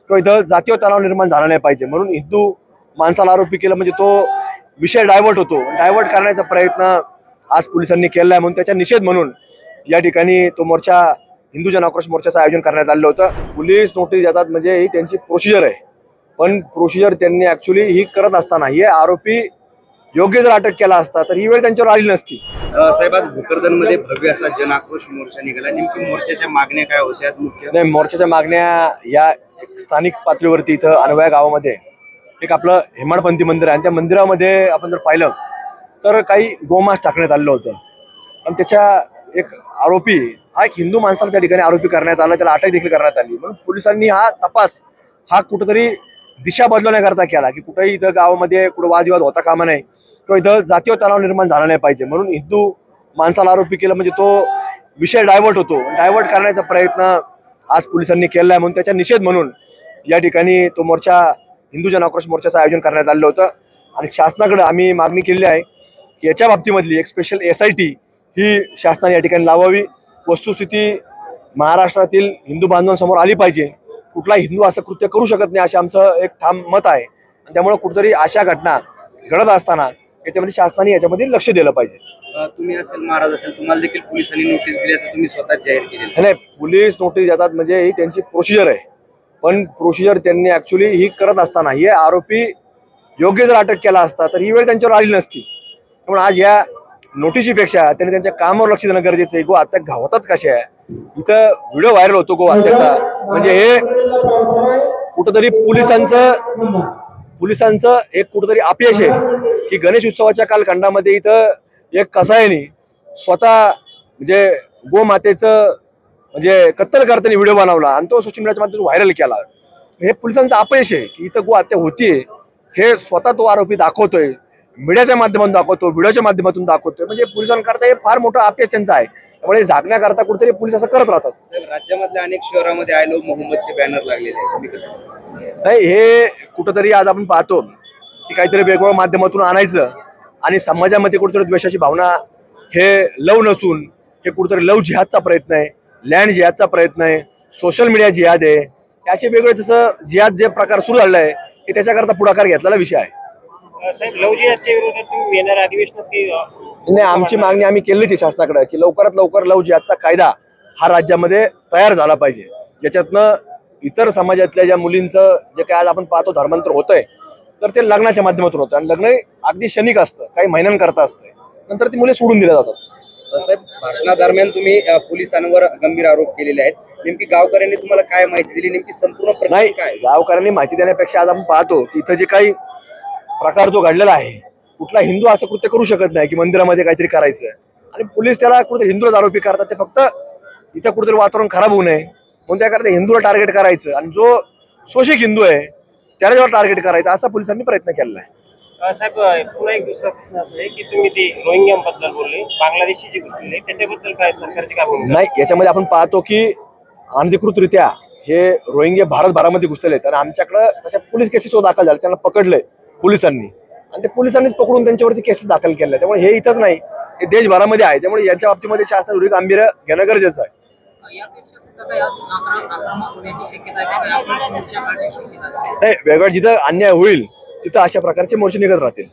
किंवा इथं जातीय तणाव निर्माण झाला नाही पाहिजे म्हणून हिंदू माणसाला आरोपी केलं म्हणजे तो विषय डायव्हर्ट होतो। डायव्हर्ट करण्याचा प्रयत्न आज पोलिसांनी केला आहे म्हणून त्याचा निषेध म्हणून या ठिकाणी तो मोर्चा हिंदू जन आक्रोश मोर्चाचं आयोजन करण्यात आलं होतं। पोलीस नोटीस देतात म्हणजे ही त्यांची प्रोसिजर आहे, पण प्रोसिजर त्यांनी ऍक्च्युअली ही करत असताना हे आरोपी योग्य जर अटक केला असता तर ही वेळ त्यांच्यावर आली नसती। साहेब, आज भोकरदनमध्ये भव्य असा जन आक्रोश मोर्चा निघाला, नेमकी मोर्चाच्या मागण्या काय होत्या? मुख्य नाही, मोर्चाच्या मागण्या या स्थानिक पातळीवरती इथं अनवया गावामध्ये एक आपलं हेमाडपंथी मंदिर आहे आणि त्या मंदिरामध्ये आपण जर पाहिलं तर काही गोमांस टाकण्यात आलेलं होतं आणि त्याच्या एक आरोपी हा एक हिंदू माणसाला त्या ठिकाणी आरोपी करण्यात आला, त्याला अटक देखील करण्यात आली। म्हणून पोलिसांनी हा तपास हा कुठेतरी दिशा बदलण्याकरता केला की कुठेही इथं गावामध्ये कुठं वादविवाद होता कामा नाही किंवा इथं जातीय तणाव निर्माण झाला नाही पाहिजे म्हणून हिंदू माणसाला आरोपी केलं म्हणजे तो विषय डायव्हर्ट होतो। डायव्हर्ट करण्याचा प्रयत्न आज पोलिसांनी केला आहे म्हणून त्याचा निषेध म्हणून या ठिकाणी तो मोर्चा हिंदू जन आक्रोश मोर्चाचं आयोजन करण्यात आलं होतं आणि शासनाकडे आम्ही मागणी केली आहे की याच्या बाबतीमधली एक स्पेशल SIT ही शासनाने या ठिकाणी लावावी। वस्तुस्थिती महाराष्ट्रातील हिंदू बांधवांसमोर आली पाहिजे, कुठला हिंदू असं कृत्य करू शकत नाही असं आमचं एक ठाम मत आहे आणि त्यामुळे कुठेतरी अशा घटना घडत असताना याच्यामध्ये शासनाने याच्यामध्ये लक्ष दिलं पाहिजे। तुम्ही असेल, महाराज असेल, तुम्हाला देखील पोलिसांनी नोटीस दिल्याचं तुम्ही स्वतः जाहीर केलेलं नाही, पोलीस नोटीस देतात म्हणजे ही त्यांची प्रोसिजर आहे, पण प्रोसिजर त्यांनी ऍक्च्युअली ही करत असताना हे आरोपी योग्य जर अटक केला असता तर ही वेळ त्यांच्यावर आली नसती। म्हणून आज या नोटिशीपेक्षा त्यांनी त्यांच्या कामावर लक्ष देणं गरजेचं आहे। गो हत्या गावातच कशा आहे, इथं व्हिडिओ व्हायरल होतो गो हत्याचा, म्हणजे हे कुठंतरी पोलिसांचं एक कुठंतरी अपयश आहे की गणेश उत्सवाच्या कालखंडामध्ये इथं एक कसाईने स्वतः म्हणजे गोमातेचं म्हणजे कत्तल करताना व्हिडिओ बनवला आणि तो सोशल मीडियाच्या माध्यमातून व्हायरल केला। हे पोलिसांचं अपयश आहे की इथं गो हत्या होतीये हे स्वतः तो आरोपी दाखवतोय, मीडियाच्या माध्यमातून दाखवतो, व्हिडिओच्या माध्यमातून दाखवतोय, म्हणजे पोलिसांकरता हे फार मोठं अपयश त्यांचं आहे। त्यामुळे झाकण्याकरता कुठेतरी पोलीस असं करत राहतात। साहेब, राज्यामधल्या अनेक शहरामध्ये आय लव्ह मोहम्मदचे बॅनर लागलेले आहेत, तुम्ही कसं? नाही, हे कुठंतरी आज आपण पाहतो की काहीतरी वेगवेगळ्या माध्यमातून आणायचं आणि समाजामध्ये कुठेतरी द्वेषाची भावना हे लव नसून हे कुठेतरी लव जिहादचा प्रयत्न आहे, लँड जिहादचा प्रयत्न आहे, सोशल मीडिया जिहाद आहे, असे वेगळे जसं जिहाद जे प्रकार सुरू झालेला आहे हे त्याच्याकरता पुढाकार घेतलेला विषय आहे। साहेब, लव जिहादच्या विरोधात तुम्ही येणाऱ्या अधिवेशनात नाही, आमची मागणी आम्ही केलीच आहे शासनाकडे की लवकरात लवकर लव जिहादचा कायदा हा राज्यामध्ये तयार झाला पाहिजे, ज्याच्यातनं इतर समाजातल्या ज्या मुलींचं जे काय आज आपण पाहतो धर्मांतर होतंय तर ते लग्नाच्या माध्यमातून होतं आणि लग्न अगदी क्षणिक असतं, काही महिन्यांकरता असतं, नंतर ती मुले सोडून दिल्या जातात। साहेब, भाषणादरम्यान तुम्ही पोलिसांवर गंभीर आरोप केलेले आहेत, नेमकी गावकऱ्यांनी तुम्हाला काय माहिती दिली, नेमकी संपूर्ण प्रक्रिया नाही, काय? गावकऱ्यांनी माहिती देण्यापेक्षा आज आपण पाहतो की इथं जे काही प्रकार जो घडलेला आहे, कुठला हिंदू असं कृत्य करू शकत नाही की मंदिरामध्ये काहीतरी करायचं आणि पोलीस त्याला कुठे हिंदूला आरोपी करतात, ते फक्त इथं कुठेतरी वातावरण खराब होऊ नये म्हणून त्याकरता हिंदूला टार्गेट करायचं आणि जो शोषिक हिंदू आहे त्याला जेव्हा टार्गेट करायचं असा पोलिसांनी प्रयत्न केलेला आहे। साहेब, पुन्हा एक दुसरा प्रश्न असा आहे की तुम्ही ते रोहिंग्यांबद्दल बोलले, बांगलादेशी जे घुसलेले त्याच्याबद्दल काय सरकारची काय भूमिका? नाही, याच्यामध्ये आपण पाहतो की अनधिकृतरित्या हे रोहिंगे भारतभरामध्ये घुसलेले आहेत आणि आमच्याकडं तशा पोलीस केसेस दाखल झाले, त्यांना पकडलंय पोलिसांनी आणि ते पोलिसांनीच पकडून त्यांच्यावरती केसेस दाखल केल्या। त्यामुळे हे इथंच नाही, हे देशभरामध्ये आहे, त्यामुळे याच्या बाबतीमध्ये शासन गांभीर्य घेणं गरजेचं आहे। नाही, वेगळं जिथं अन्याय होईल तिथं अशा प्रकारचे मोर्चे निघत राहतील।